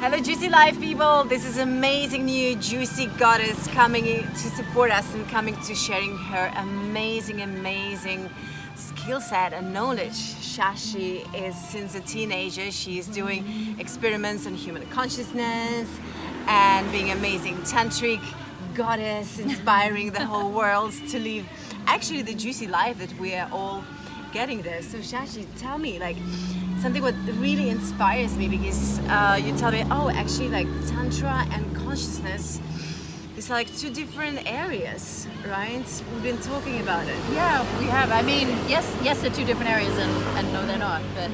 Hello Juicy Life people, this is amazing new juicy goddess coming in to support us and coming to sharing her amazing skill set and knowledge. Shashi is since a teenager, she is doing experiments on human consciousness and being amazing tantric goddess, inspiring the whole world to live actually the juicy life that we are all getting there. So Shashi, tell me like something what really inspires me, because you tell me, oh, actually like tantra and consciousness, these are like two different areas, right? We've been talking about it. Yeah, we have. I mean, yes, they're two different areas, and no, they're not. But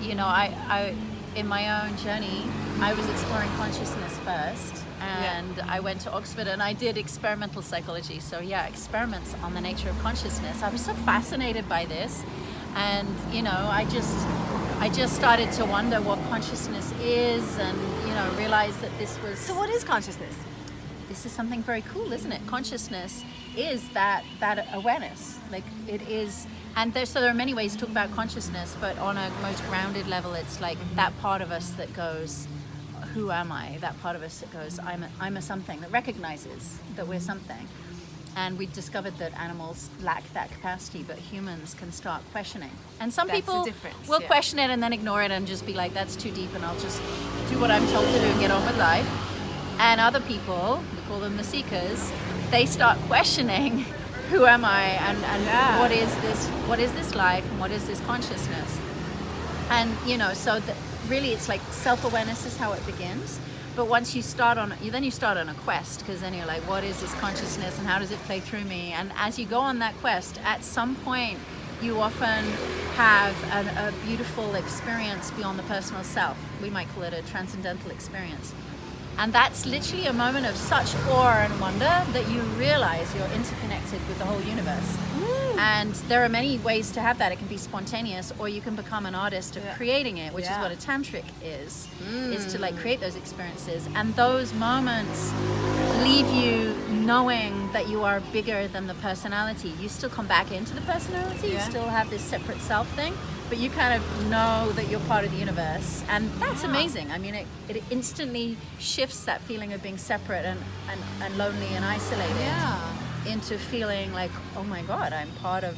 you know, I in my own journey, I was exploring consciousness first, and I went to Oxford and I did experimental psychology. So yeah, experiments on the nature of consciousness. I was so fascinated by this, and you know, I just started to wonder what consciousness is, and you know, realized that this was. So what is consciousness? This is something very cool, isn't it? Consciousness is that awareness. Like it is, and there are many ways to talk about consciousness, but on a most grounded level, it's like that part of us that goes, who am I? That part of us that goes, I'm a something, that recognizes that we're something. And we discovered that animals lack that capacity, but humans can start questioning. And some people will question it and then ignore it and just be like, that's too deep and I'll just do what I'm told to do and get on with life. And other people, we call them the seekers, they start questioning, who am I, and what is this life, and what is this consciousness? And you know, so really it's like self-awareness is how it begins. But once you start on a quest, because then you're like, what is this consciousness and how does it play through me? And as you go on that quest, at some point you often have a beautiful experience beyond the personal self. We might call it a transcendental experience. And that's literally a moment of such awe and wonder that you realize you're interconnected with the whole universe. And there are many ways to have that. It can be spontaneous, or you can become an artist of creating it, which is what a tantric is to like create those experiences. And those moments leave you knowing that you are bigger than the personality. You still come back into the personality, you still have this separate self thing, but you kind of know that you're part of the universe. And that's amazing. I mean, it instantly shifts that feeling of being separate and lonely and isolated into feeling like, oh my God, I'm part of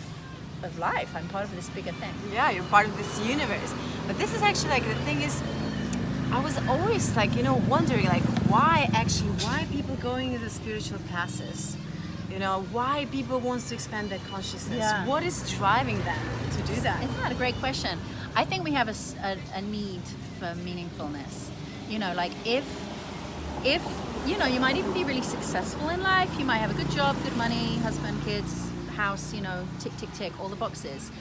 life. I'm part of this bigger thing. Yeah, you're part of this universe. But this is actually like, the thing is, I was always like, you know, wondering like why people going into the spiritual classes, you know, why people want to expand their consciousness. What is driving them to do that? Isn't that a great question? I think we have a need for meaningfulness. You know, like if you know, you might even be really successful in life, you might have a good job, good money, husband, kids, house, you know, tick, all the boxes.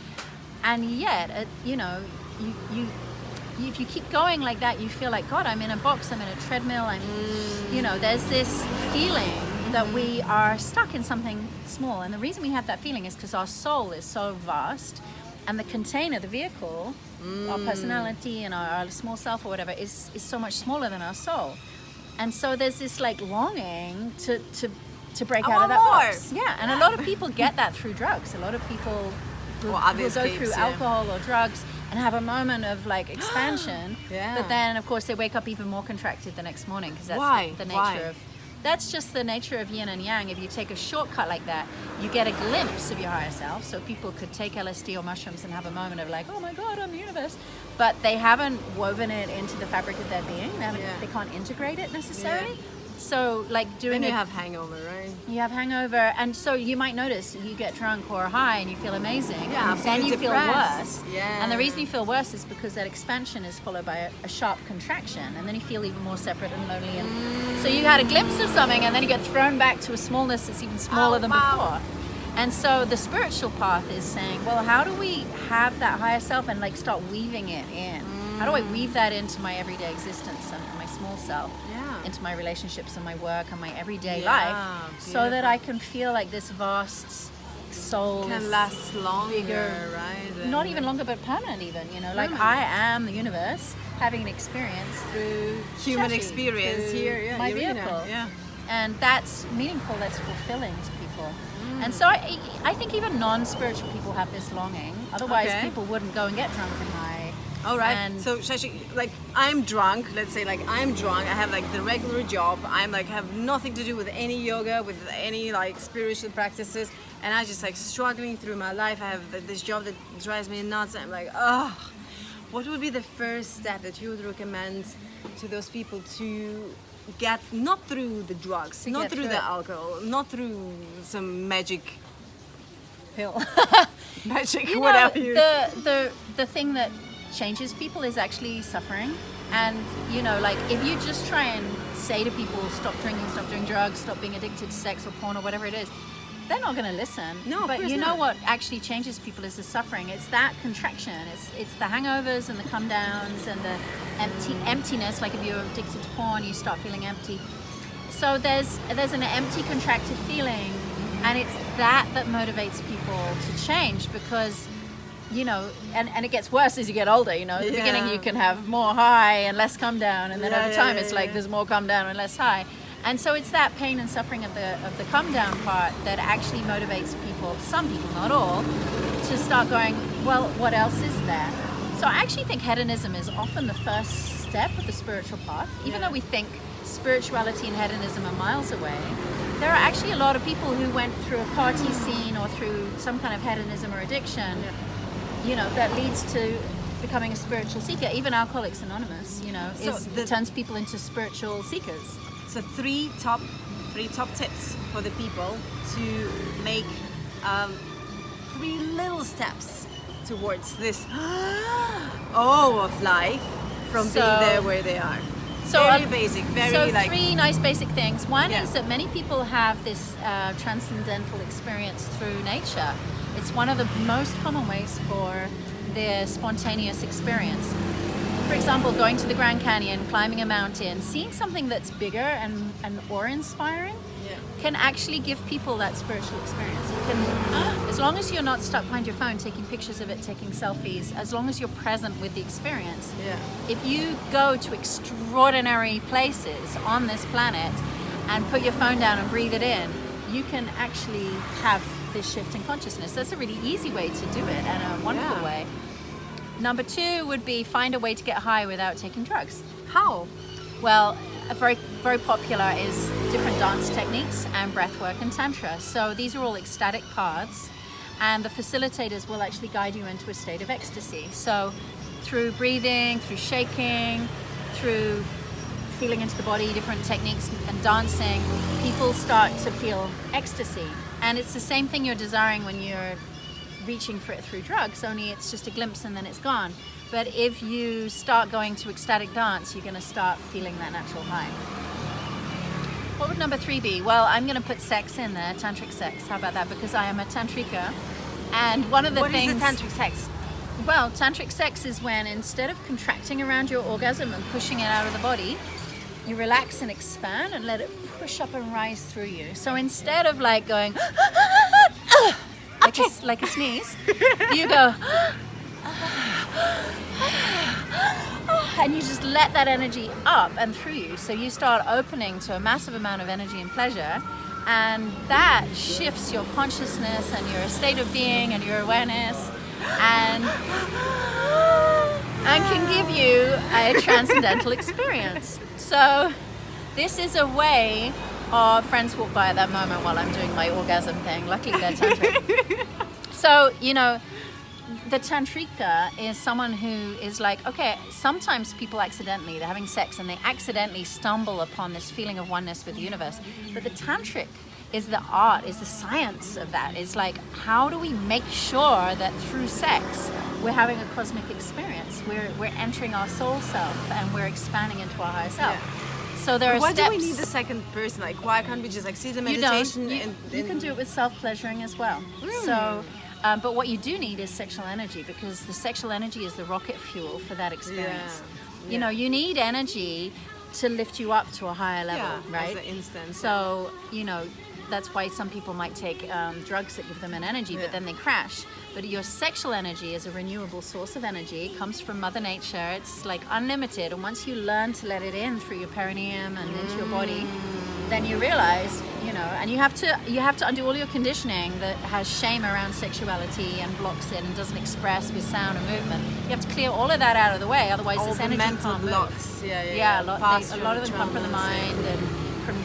And yet, you know, you if you keep going like that, you feel like, God, I'm in a box, I'm in a treadmill, you know, there's this feeling that we are stuck in something small. And the reason we have that feeling is because our soul is so vast, and the container, the vehicle, our personality and our small self or whatever is so much smaller than our soul. And so there's this like longing to break out of that box. Yeah, and a lot of people get that through drugs. A lot of people will go through alcohol or drugs and have a moment of like expansion, but then of course they wake up even more contracted the next morning, because that's the nature of. That's just the nature of yin and yang. If you take a shortcut like that, you get a glimpse of your higher self. So people could take LSD or mushrooms and have a moment of like, oh my God, I'm the universe. But they haven't woven it into the fabric of their being. They can't integrate it necessarily. So like doing you have hangover, right? You have hangover, and so you might notice you get drunk or high and you feel amazing, and then you feel worse. And the reason you feel worse is because that expansion is followed by a sharp contraction, and then you feel even more separate and lonely. And so you had a glimpse of something, and then you get thrown back to a smallness that's even smaller than before. And so the spiritual path is saying, well, how do we have that higher self and like start weaving it in? How do I weave that into my everyday existence and my small self? Into my relationships and my work and my everyday life, so that I can feel like this vast soul can last longer, right? Not even longer, but permanent even, you know, like I am the universe having an experience through human Shashi, experience through here, my vehicle. And that's meaningful, that's fulfilling to people. And so I think even non-spiritual people have this longing, otherwise people wouldn't go and get drunk and high. All right. And so Shashi, like I'm drunk, let's say like I'm drunk, I have like the regular job, I'm like have nothing to do with any yoga, with any like spiritual practices, and I just like struggling through my life. I have this job that drives me nuts, and I'm like, oh, what would be the first step that you would recommend to those people to get, not through the drugs, not through the alcohol, not through some magic pill. Magic, you whatever know, the thing that changes people is actually suffering. And you know, like if you just try and say to people, stop drinking, stop doing drugs, stop being addicted to sex or porn or whatever it is, they're not going to listen. No, but you know what actually changes people is the suffering. It's that contraction. It's the hangovers and the come downs and the emptiness. Like if you're addicted to porn, you start feeling empty. So there's an empty, contracted feeling, and it's that motivates people to change, because you know, and it gets worse as you get older. You know, at the beginning you can have more high and less come down, and then over time it's like there's more come down and less high. And so it's that pain and suffering of the come down part that actually motivates people, some people, not all, to start going, well, what else is there? So I actually think hedonism is often the first step of the spiritual path. Even though we think spirituality and hedonism are miles away, there are actually a lot of people who went through a party scene or through some kind of hedonism or addiction, you know, that leads to becoming a spiritual seeker. Even Alcoholics Anonymous, you know, it turns people into spiritual seekers. So three top tips for the people to make 3 little steps towards this of life from being there where they are. So very basic, very like 3 nice basic things. One is that many people have this transcendental experience through nature. It's one of the most common ways for their spontaneous experience. For example, going to the Grand Canyon, climbing a mountain, seeing something that's bigger and awe-inspiring can actually give people that spiritual experience. You can, as long as you're not stuck behind your phone taking pictures of it, taking selfies, as long as you're present with the experience. If you go to extraordinary places on this planet and put your phone down and breathe it in, you can actually have this shift in consciousness. That's a really easy way to do it, and a wonderful way. Number 2 would be find a way to get high without taking drugs. How? Well, a very, very popular is different dance techniques and breath work and tantra. So these are all ecstatic paths, and the facilitators will actually guide you into a state of ecstasy. So through breathing, through shaking, through feeling into the body, different techniques and dancing, people start to feel ecstasy. And it's the same thing you're desiring when you're reaching for it through drugs, only it's just a glimpse and then it's gone. But if you start going to ecstatic dance, you're going to start feeling that natural high. What would number 3 be? Well, I'm going to put sex in there, tantric sex. How about that? Because I am a tantrika. And one of the things... What is the tantric sex? Well, tantric sex is when instead of contracting around your orgasm and pushing it out of the body, you relax and expand and let it push up and rise through you. So instead of like going... like a sneeze, you go... and you just let that energy up and through you. So you start opening to a massive amount of energy and pleasure, and that shifts your consciousness and your state of being and your awareness, and can give you a transcendental experience. So this is a way of... friends walk by at that moment while I'm doing my orgasm thing. Luckily they're tantric. So, you know, the tantrika is someone who is like, okay, sometimes people accidentally, they're having sex and they accidentally stumble upon this feeling of oneness with the universe. But the tantric is the art, is the science of that. It's like, how do we make sure that through sex we're having a cosmic experience? We're entering our soul self and we're expanding into our higher self. So there are why steps. Why do we need the second person? Like, why can't we just like sit in meditation? You can do it with self-pleasuring as well. So, but what you do need is sexual energy, because the sexual energy is the rocket fuel for that experience. You know, you need energy to lift you up to a higher level, right? As an instant. So, you know, that's why some people might take drugs that give them an energy, but then they crash. But your sexual energy is a renewable source of energy. It comes from Mother Nature. It's like unlimited. And once you learn to let it in through your perineum and into your body, then you realize, and you have to undo all your conditioning that has shame around sexuality and blocks it and doesn't express with sound and movement. You have to clear all of that out of the way, otherwise all this the energy mental can't blocks. move. Yeah. A lot of them come from the mind and from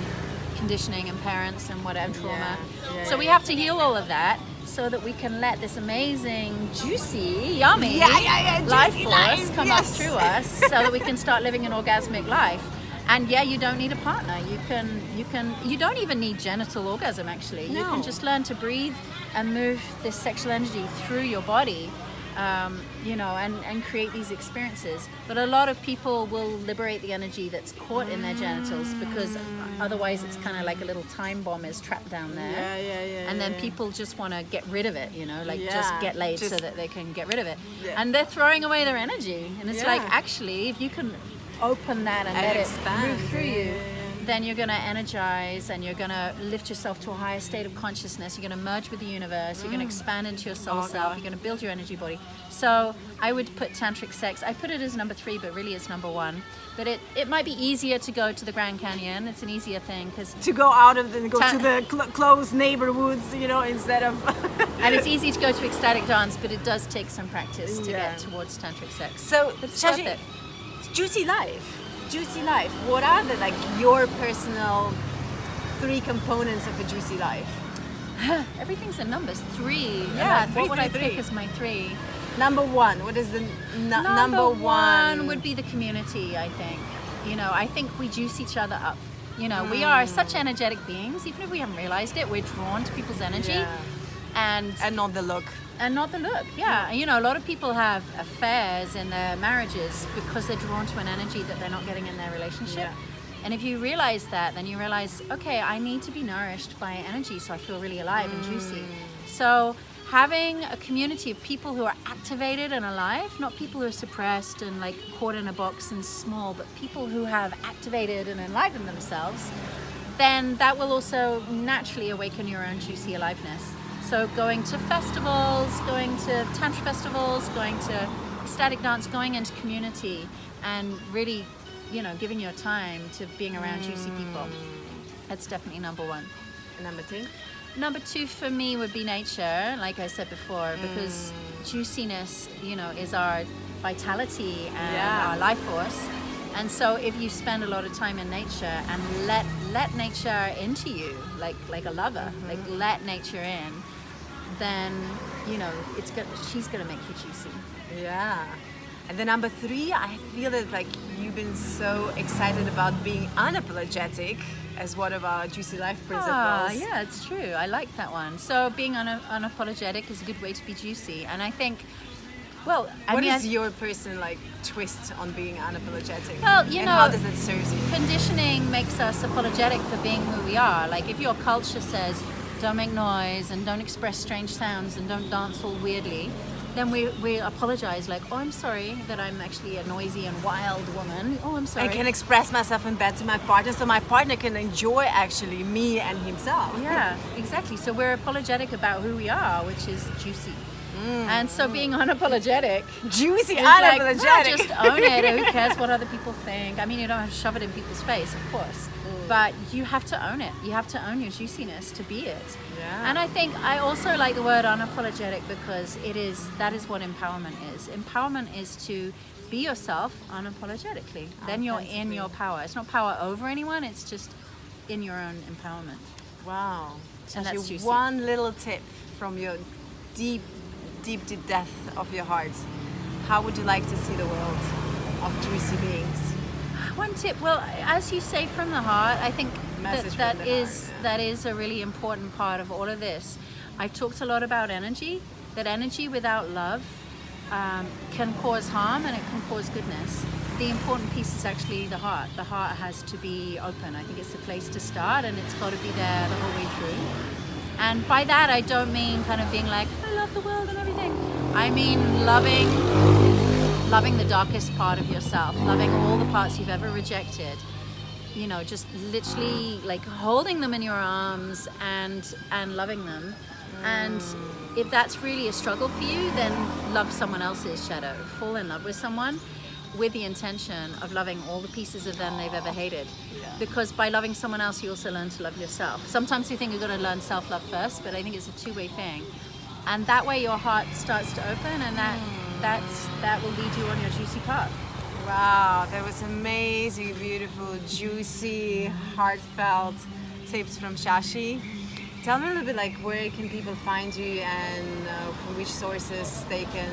conditioning and parents and whatever trauma. So we have to heal all of that so that we can let this amazing, juicy, yummy life force come up through us, so that we can start living an orgasmic life. And you don't need a partner. You don't even need genital orgasm, actually. No. You can just learn to breathe and move this sexual energy through your body, and create these experiences. But a lot of people will liberate the energy that's caught in their genitals, because otherwise it's kind of like a little time bomb is trapped down there. And then people just want to get rid of it, just get laid so that they can get rid of it. And they're throwing away their energy. And it's like, actually, if you can open that and let expand. it move through you, then you're going to energize and you're going to lift yourself to a higher state of consciousness. You're going to merge with the universe. You're going to expand into your soul self. You're going to build your energy body. So I would put tantric sex, I put it as number 3, but really it's number 1. But it might be easier to go to the Grand Canyon. It's an easier thing because to go out of to the close neighborhoods, instead of and it's easy to go to ecstatic dance, but it does take some practice to get towards tantric sex. So it's worth Shashi, it. Juicy life. What are your personal 3 components of a juicy life? Everything's in numbers. 3. Yeah, what would I 3. pick as my 3? Number 1. What is the number 1 would be the community, I think. I think we juice each other up. We are such energetic beings. Even if we haven't realized it, we're drawn to people's energy. And not the look. And not the look, a lot of people have affairs in their marriages because they're drawn to an energy that they're not getting in their relationship. And if you realize that, then you realize, okay, I need to be nourished by energy so I feel really alive and juicy. So having a community of people who are activated and alive, not people who are suppressed and like caught in a box and small, but people who have activated and enlivened themselves, then that will also naturally awaken your own juicy aliveness. So going to festivals, going to tantra festivals, going to ecstatic dance, going into community and really, giving your time to being around juicy people. That's definitely number 1. And number 2? Number 2 for me would be nature, like I said before, because juiciness, is our vitality and our life force. And so if you spend a lot of time in nature and let nature into you, like a lover, like let nature in, then she's gonna make you juicy. Yeah. And then number 3, I feel that you've been so excited about being unapologetic as one of our juicy life principles. Yeah, it's true. I like that one. So being unapologetic is a good way to be juicy. And I think, what is your personal twist on being unapologetic? Well, and how does it serve you? Conditioning makes us apologetic for being who we are. Like if your culture says don't make noise and don't express strange sounds and don't dance all weirdly, then we apologize oh, I'm sorry that I'm actually a noisy and wild woman. Oh, I'm sorry. I can express myself in bed to my partner so my partner can enjoy actually me and himself. Yeah, exactly. So we're apologetic about who we are, which is juicy. And so being unapologetic, juicy, unapologetic, just own it. Who cares what other people think? I mean, you don't have to shove it in people's face, of course, but you have to own it. You have to own your juiciness to be it. Yeah. And I think I also like the word unapologetic because that is what empowerment is. Empowerment is to be yourself unapologetically. Then you're in your power. It's not power over anyone. It's just in your own empowerment. Wow. And that's juicy. One little tip from your deep depth of your heart. How would you like to see the world of juicy beings? One tip, well, as you say, from the heart, I think that is a really important part of all of this. I talked a lot about energy, that energy without love can cause harm and it can cause goodness. The important piece is actually the heart. The heart has to be open. I think it's the place to start and it's got to be there the whole way through. And by that, I don't mean kind of being like, I love the world and everything. I mean loving the darkest part of yourself, loving all the parts you've ever rejected. Just literally holding them in your arms and loving them. And if that's really a struggle for you, then love someone else's shadow. Fall in love with someone with the intention of loving all the pieces of them they've ever hated. Yeah. Because by loving someone else, you also learn to love yourself. Sometimes you think you've got to learn self-love first, but I think it's a two-way thing. And that way your heart starts to open, and that will lead you on your juicy path. Wow, that was amazing, beautiful, juicy, heartfelt tips from Shashi. Tell me a little bit, like, where can people find you, and from which sources they can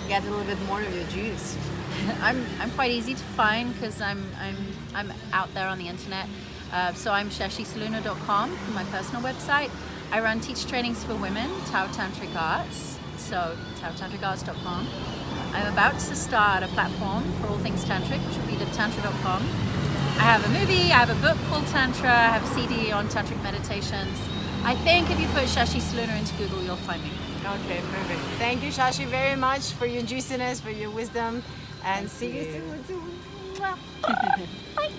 get a little bit more of your juice. I'm quite easy to find because I'm out there on the internet. So I'm shashisolluna.com for my personal website. I run teach trainings for women, Tao Tantric Arts, so taotantricarts.com. I'm about to start a platform for all things tantric, which will be livetantra.com. I have a movie, I have a book called Tantra, I have a CD on tantric meditations. I think if you put Shashi Solluna into Google, you'll find me. Okay, perfect. Thank you, Shashi, very much for your juiciness, for your wisdom, and see you soon. Bye.